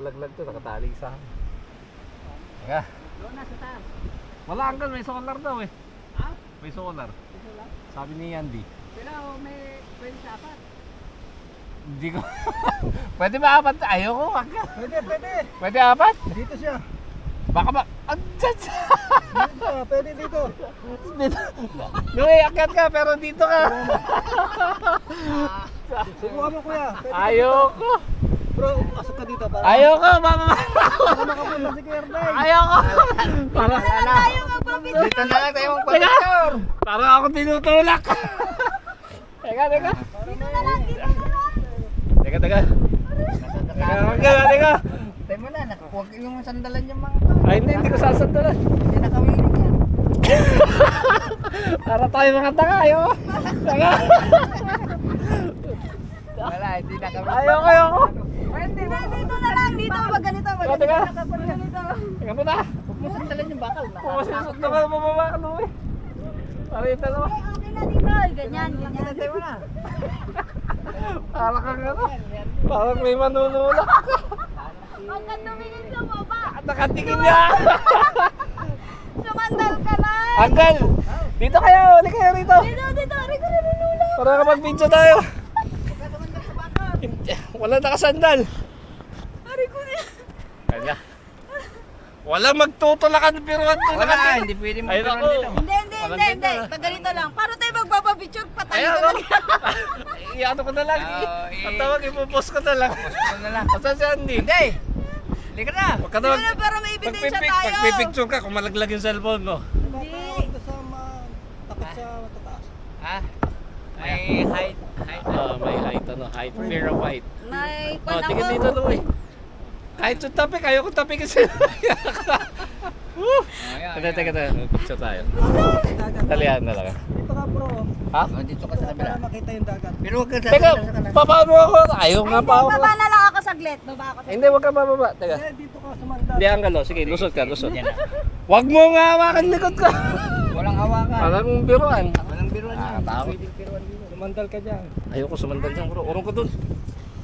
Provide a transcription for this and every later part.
Laglag to, nakatali sa akin. Teka. Doon na sa taas. Wala hanggang, may solar daw eh. Ha? May solar. Ito lang. Sabi ni Andy. Pero may pwede sa apat. Hindi ko. Pwede ba apat? Ayoko, wag ka. Pwede. Pwede apat? Dito siya. Baka ba? Andyan siya. Dito, pwede dito. Dito. Luwi, akyat ka pero dito ka. Subukan mo kuya. Pwede Ayoko. Bro, asok ka dito para. Ayoko, mama. Para makapula si Kuya Ernay. Ayoko. Para Dito na lang tayo magpapicture. Parang ako tinutulak. Teka. Teka. Teka. Tayo mo na, huwag yung sandalan yung mga to. Ay, hindi ko sasandalan. Hindi nakawiling yan. Para tayo mga tanga, ayoko. Teka. Wala, hindi nakawiling. Ayoko. Pwede, dito na lang, dito. Wag ganito, wag Teka, teka. ganito. Teka mo na. Huwag mo sandalan yung bakal. Pumasisot na ka, mababa ka doon eh. Para yung dalawa. Okay na dito. Ganyan. Tayo mo na. Parang kang ano. Parang may manunulak. Huwag ka tumingin sa baba. Nakatingin niya. Sumandal ka na. Anggal! Dito kayo! Uli kayo rito! Dito. Ari ko nanunulak. Para kapag-video tayo! Wala nakasandal! Ari ko na. Kanya. Walang magtutulakan pero Wala, hindi pwede mo Ayun ako. dito. Hindi. Pag ganito lang. Paano tayo magpapapicture? Patay Ayun ko ako. lang. Iano ko na lang. Ang tawag, ipopost ko na lang. Ano na lang. Asan si Andy? Hindi. Hindi ka na. Huwag ka na Hindi na, para may ebidensya tayo. Magpipicture ka kung malaglag yung cellphone mo. Takot sa takot sa matataas. Ha? May height. May height, height, fear of height. May Oh, tingin dito Louie. Kahit sa topic, ayaw ko topic kasi. Teka. Picture tayo. Talihan na lang. Dito ka bro. Ha? Dito ka sa kabila. Para makita yung dagat. Pero huwag ka sa Teka, sa kanan. papaano ako? Ayaw nga pa ako. Baba na lang ako saglit. Baba ako saglit. Hindi, wag ka bababa. Teka. Dito ka sumandal. Hindi, ang galo. Sige, lusot ka, lusot. Yan na. Wag mo nga hawakan likod ka. Walang hawakan. Parang biruan. Walang biruan yan. Takot. Pwedeng biruan dito. Sumandal ka dyan. Ayoko sumandal dyan, bro. Urong ka dun.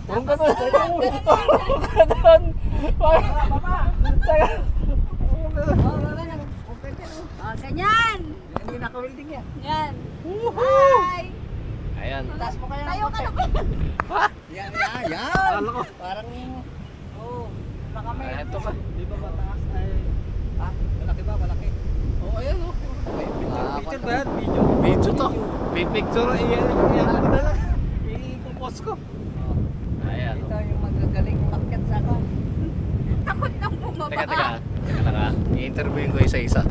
Urong ka dun. Urong ka dun. Teka. Oh, ganyan. Hindi naka-welding yan. Yan. Woohoo! Hi. Ayan. Taas mo kaya ng Tayo ka konti. na. Yan. Akala ko. Parang, baka may. Ay, ito ka. Di ba mataas ay... Ha? Malaki ba? Malaki. Oh, ayan oh. Picture ba yan? Video. Video to. Picture. Iyan ko na lang. I-compose ko. Ayan. Ito yung magagaling pakyat sa ako. Takot nang bumaba. Teka lang ha. I-interviewin ko isa-isa.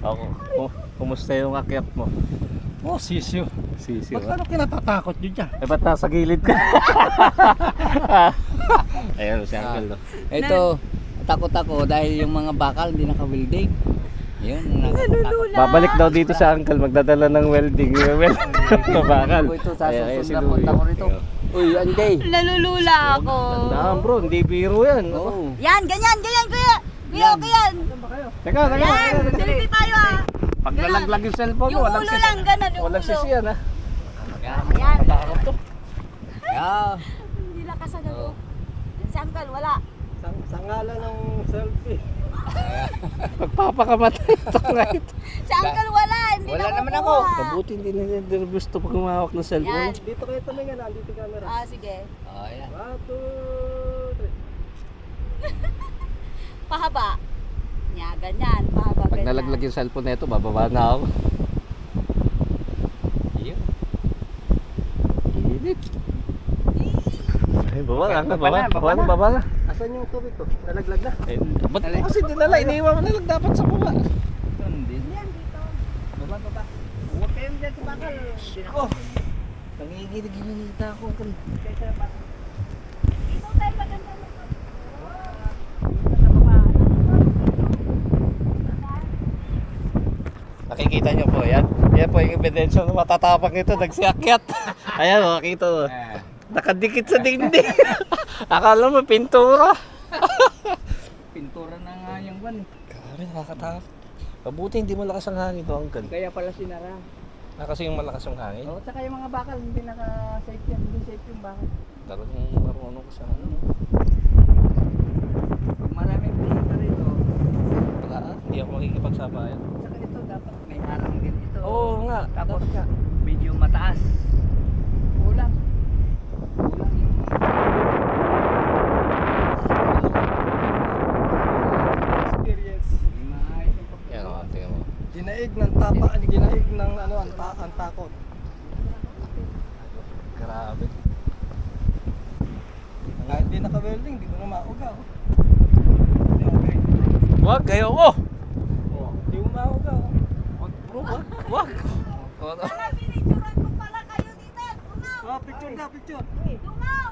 Ako. Kumusta yung akyat mo? Oh, sisyo. Sisiw Ba't ha? ano kinatatakot nyo dyan? Eh, ba't nasa gilid ka? Ayan, si Uncle. No? Ito, takot ako dahil yung mga bakal hindi naka-welding. Yun, Nalulula. Babalik daw dito sa Uncle, magdadala ng welding. Welding na bakal. Ito sa Ayan, susunod na punta ko rito. Uy, Anday. Nalulula ako. Tandaan bro, hindi biro yan. Oo. Yan, ganyan, kuya. Kuya, okay yan. Teka. Yan, selfie tayo ah. Pag nalaglag yung cellphone mo, Yung walang ulo sisi. lang, ganun yung Walang ulo. sisi yan ha. Yan. Matakot to. Yeah. Hindi lakas ang loob. Si Uncle, wala. Sa ngalan ng selfie. Magpapakamatay ito nga ito. Si Uncle wala, hindi Wala na naman makuha. ako. Mabuti hindi nila gusto pag humawak ng cellphone. Yan. Dito kayo tumingin, andito yung camera. Ah, sige. Oh, yan. 1, 2, 3. Pahaba. Yan, ganyan. Pahaba, Pag ganyan. nalaglag yung cellphone na ito, bababa na ako. Iyo. Init. Ay, baba na. Baba na. Asan yung tubig ko? Nalaglag na? Eh, ba't mo kasi dinala? Iniiwan mo na lang dapat sa baba. Hindi. Yan, dito. Baba. Huwag kayong dyan sa bakal. Oh! Nangiginig-ginigita ako. Dito tayo maganda na. Nakikita nyo po, yan. Yan po yung ebidensya na matatapang ito, nagsiakyat. Ayan, makikita mo. Nakadikit sa dingding. Akala mo, pintura. Pintura na nga yung van. Grabe, nakakatakot. Mabuti hindi malakas ang hangin to, Uncle. Kaya pala sinara. Kasi yung malakas ang hangin. Oo, saka yung mga bakal hindi naka-safe yan. Hindi safe yung bakal. Talagang marunong ko sa ano. Pag maraming pinita rito, Wala, hindi ako makikipagsabayan. saka ito dapat may harang din ito. Oo nga. Tapos dapat nga. medyo mataas. Kulang. Kulang yung Experience. maayos yung pag- Yan o, tingnan mo. Dinaig ng tapa, dinaig ng ano, ang takot. Grabe. Kahit di naka-welding, di mo na maugaw. Di okay. Wag, ayoko! Di mo maugaw. Wag bro, wag, wag! Wala, pinicturan ko pala kayo dito. Dumaw! Picture na, picture. Dumaw!